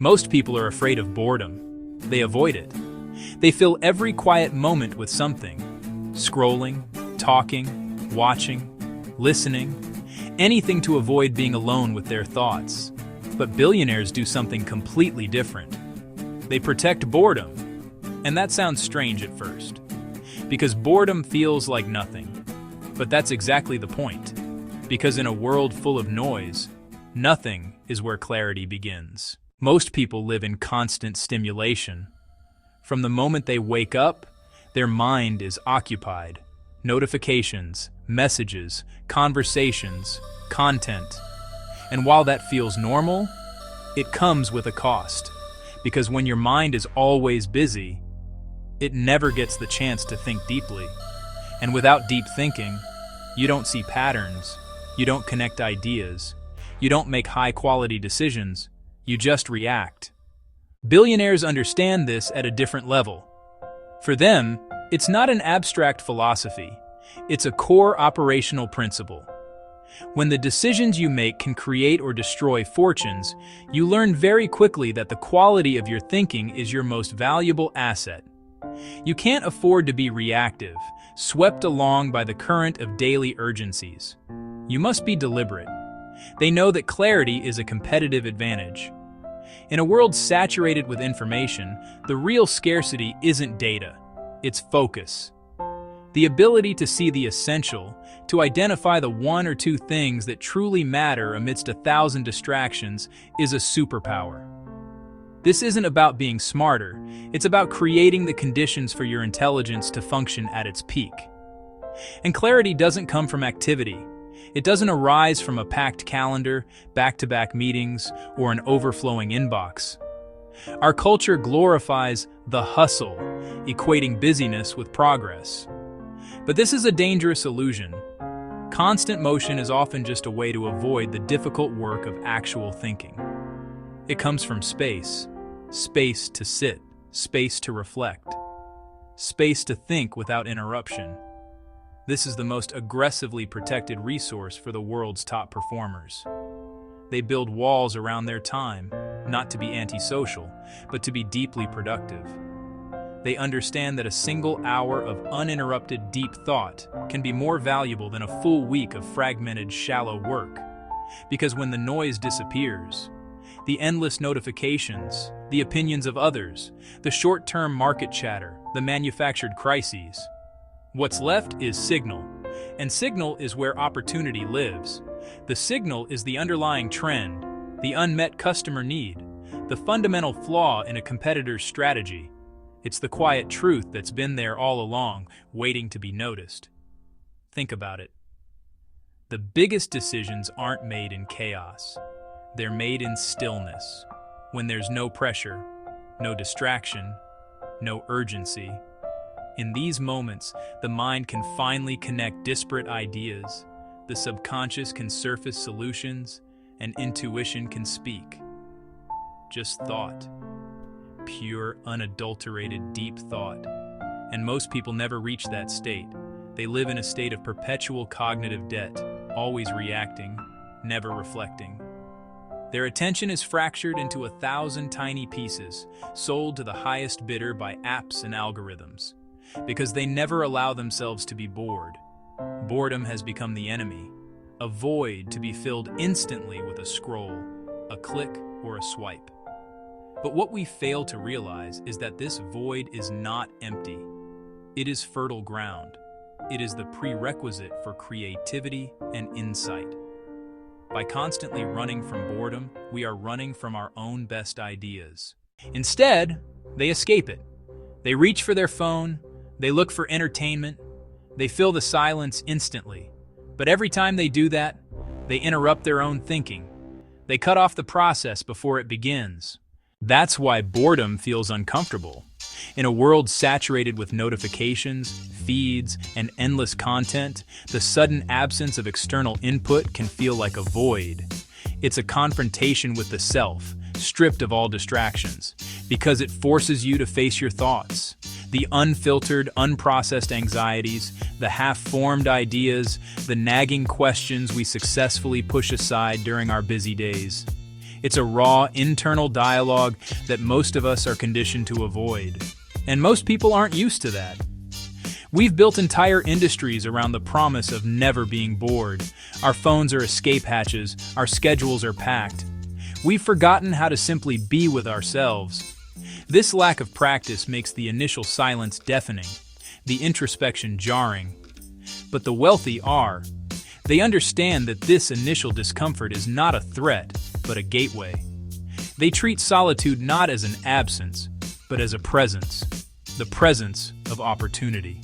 Most people are afraid of boredom. They avoid it. They fill every quiet moment with something. Scrolling, talking, watching, listening, anything to avoid being alone with their thoughts. But billionaires do something completely different. They protect boredom. And that sounds strange at first, because boredom feels like nothing. But that's exactly the point. Because in a world full of noise, nothing is where clarity begins. Most people live in constant stimulation. From the moment they wake up, their mind is occupied. Notifications, messages, conversations, content. And while that feels normal, it comes with a cost. Because when your mind is always busy, it never gets the chance to think deeply. And without deep thinking, you don't see patterns, you don't connect ideas, you don't make high-quality decisions, you just react. Billionaires understand this at a different level. For them, it's not an abstract philosophy, it's a core operational principle. When the decisions you make can create or destroy fortunes, you learn very quickly that the quality of your thinking is your most valuable asset. You can't afford to be reactive, swept along by the current of daily urgencies. You must be deliberate. They know that clarity is a competitive advantage. In a world saturated with information, the real scarcity isn't data, it's focus. The ability to see the essential, to identify the one or two things that truly matter amidst 1,000 distractions, is a superpower. This isn't about being smarter, it's about creating the conditions for your intelligence to function at its peak. And clarity doesn't come from activity. It doesn't arise from a packed calendar, back-to-back meetings, or an overflowing inbox. Our culture glorifies the hustle, equating busyness with progress. But this is a dangerous illusion. Constant motion is often just a way to avoid the difficult work of actual thinking. It comes from space. Space to sit, space to reflect, space to think without interruption. This is the most aggressively protected resource for the world's top performers. They build walls around their time, not to be antisocial, but to be deeply productive. They understand that a single hour of uninterrupted deep thought can be more valuable than a full week of fragmented, shallow work. Because when the noise disappears, the endless notifications, the opinions of others, the short-term market chatter, the manufactured crises, what's left is signal. And signal is where opportunity lives. The signal is the underlying trend, the unmet customer need, the fundamental flaw in a competitor's strategy. It's the quiet truth that's been there all along, waiting to be noticed. Think about it. The biggest decisions aren't made in chaos. They're made in stillness, when there's no pressure, no distraction, no urgency. In these moments, the mind can finally connect disparate ideas, the subconscious can surface solutions, and intuition can speak. Just thought. Pure, unadulterated, deep thought. And most people never reach that state. They live in a state of perpetual cognitive debt, always reacting, never reflecting. Their attention is fractured into 1,000 tiny pieces, sold to the highest bidder by apps and algorithms. Because they never allow themselves to be bored. Boredom has become the enemy, a void to be filled instantly with a scroll, a click, or a swipe. But what we fail to realize is that this void is not empty. It is fertile ground. It is the prerequisite for creativity and insight. By constantly running from boredom, we are running from our own best ideas. Instead, they escape it. They reach for their phone, they look for entertainment, they fill the silence instantly. But every time they do that, they interrupt their own thinking. They cut off the process before it begins. That's why boredom feels uncomfortable. In a world saturated with notifications, feeds, and endless content, the sudden absence of external input can feel like a void. It's a confrontation with the self, stripped of all distractions, because it forces you to face your thoughts, the unfiltered, unprocessed anxieties, the half-formed ideas, the nagging questions we successfully push aside during our busy days. It's a raw, internal dialogue that most of us are conditioned to avoid. And most people aren't used to that. We've built entire industries around the promise of never being bored. Our phones are escape hatches, our schedules are packed. We've forgotten how to simply be with ourselves. This lack of practice makes the initial silence deafening, the introspection jarring. But the wealthy are. They understand that this initial discomfort is not a threat, but a gateway. They treat solitude not as an absence, but as a presence, the presence of opportunity.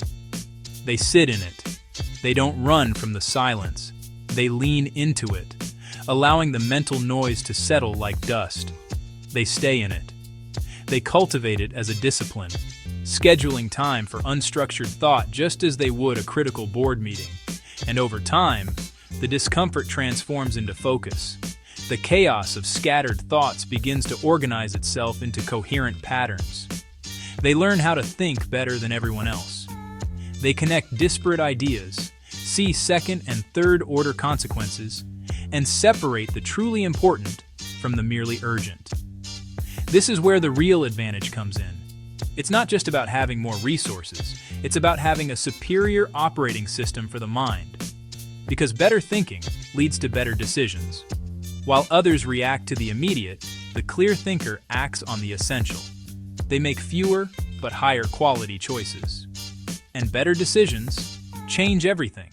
They sit in it. They don't run from the silence. They lean into it, allowing the mental noise to settle like dust. They stay in it. They cultivate it as a discipline, scheduling time for unstructured thought just as they would a critical board meeting. And over time, the discomfort transforms into focus. The chaos of scattered thoughts begins to organize itself into coherent patterns. They learn how to think better than everyone else. They connect disparate ideas, see second and third order consequences, and separate the truly important from the merely urgent. This is where the real advantage comes in. It's not just about having more resources, it's about having a superior operating system for the mind. Because better thinking leads to better decisions. While others react to the immediate, the clear thinker acts on the essential. They make fewer but higher quality choices. And better decisions change everything.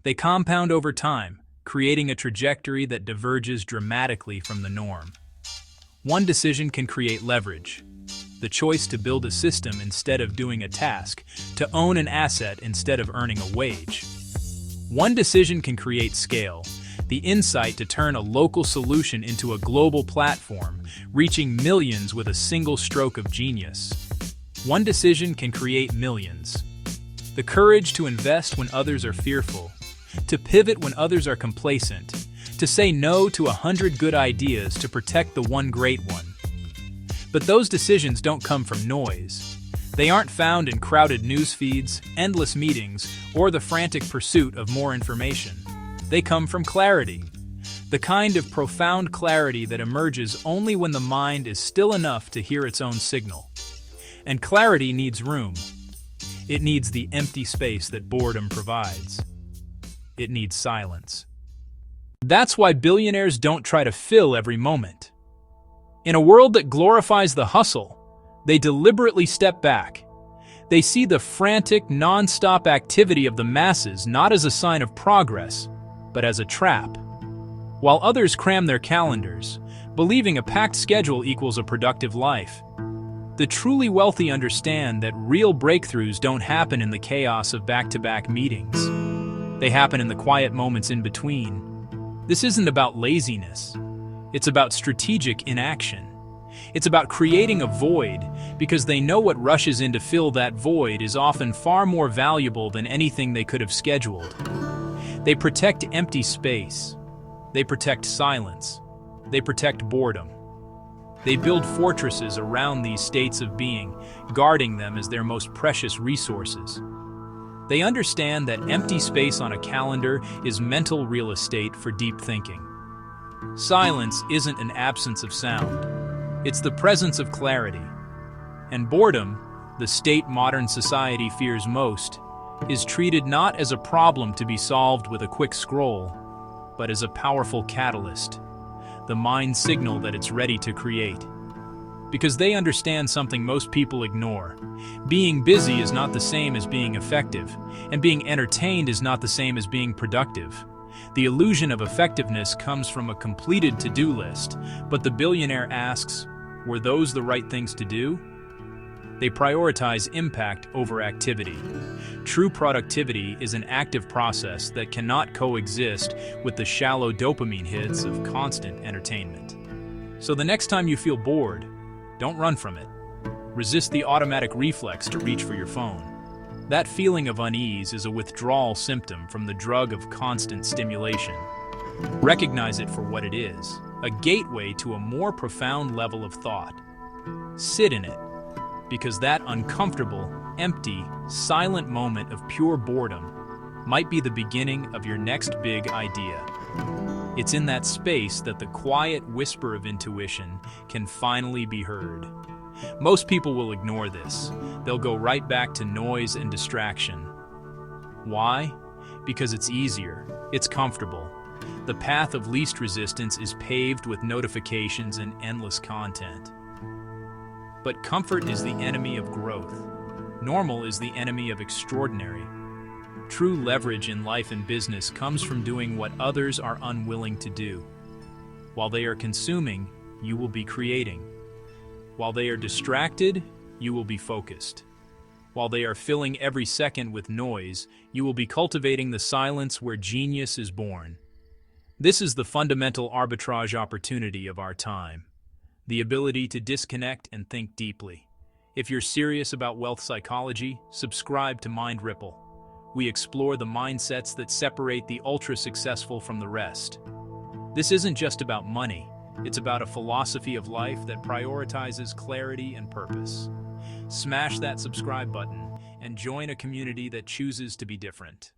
They compound over time, creating a trajectory that diverges dramatically from the norm. One decision can create leverage. The choice to build a system instead of doing a task, to own an asset instead of earning a wage. One decision can create scale, the insight to turn a local solution into a global platform, reaching millions with a single stroke of genius. One decision can create millions. The courage to invest when others are fearful, to pivot when others are complacent, to say no to 100 good ideas to protect the one great one. But those decisions don't come from noise. They aren't found in crowded news feeds, endless meetings, or the frantic pursuit of more information. They come from clarity. The kind of profound clarity that emerges only when the mind is still enough to hear its own signal. And clarity needs room. It needs the empty space that boredom provides. It needs silence. That's why billionaires don't try to fill every moment. In a world that glorifies the hustle, they deliberately step back. They see the frantic, non-stop activity of the masses not as a sign of progress, but as a trap. While others cram their calendars, believing a packed schedule equals a productive life. The truly wealthy understand that real breakthroughs don't happen in the chaos of back-to-back meetings. They happen in the quiet moments in between. This isn't about laziness. It's about strategic inaction. It's about creating a void because they know what rushes in to fill that void is often far more valuable than anything they could have scheduled. They protect empty space. They protect silence. They protect boredom. They build fortresses around these states of being, guarding them as their most precious resources. They understand that empty space on a calendar is mental real estate for deep thinking. Silence isn't an absence of sound. It's the presence of clarity. And boredom, the state modern society fears most, is treated not as a problem to be solved with a quick scroll, but as a powerful catalyst, the mind signal that it's ready to create. Because they understand something most people ignore. Being busy is not the same as being effective, and being entertained is not the same as being productive. The illusion of effectiveness comes from a completed to-do list, but the billionaire asks, were those the right things to do? They prioritize impact over activity. True productivity is an active process that cannot coexist with the shallow dopamine hits of constant entertainment. So the next time you feel bored, don't run from it. Resist the automatic reflex to reach for your phone. That feeling of unease is a withdrawal symptom from the drug of constant stimulation. Recognize it for what it is, a gateway to a more profound level of thought. Sit in it, because that uncomfortable, empty, silent moment of pure boredom might be the beginning of your next big idea. It's in that space that the quiet whisper of intuition can finally be heard. Most people will ignore this. They'll go right back to noise and distraction. Why? Because it's easier, it's comfortable. The path of least resistance is paved with notifications and endless content. But comfort is the enemy of growth. Normal is the enemy of extraordinary. True leverage in life and business comes from doing what others are unwilling to do. While they are consuming, you will be creating. While they are distracted, you will be focused. While they are filling every second with noise, you will be cultivating the silence where genius is born. This is the fundamental arbitrage opportunity of our time. The ability to disconnect and think deeply. If you're serious about wealth psychology, subscribe to MindRipple. We explore the mindsets that separate the ultra-successful from the rest. This isn't just about money. It's about a philosophy of life that prioritizes clarity and purpose. Smash that subscribe button and join a community that chooses to be different.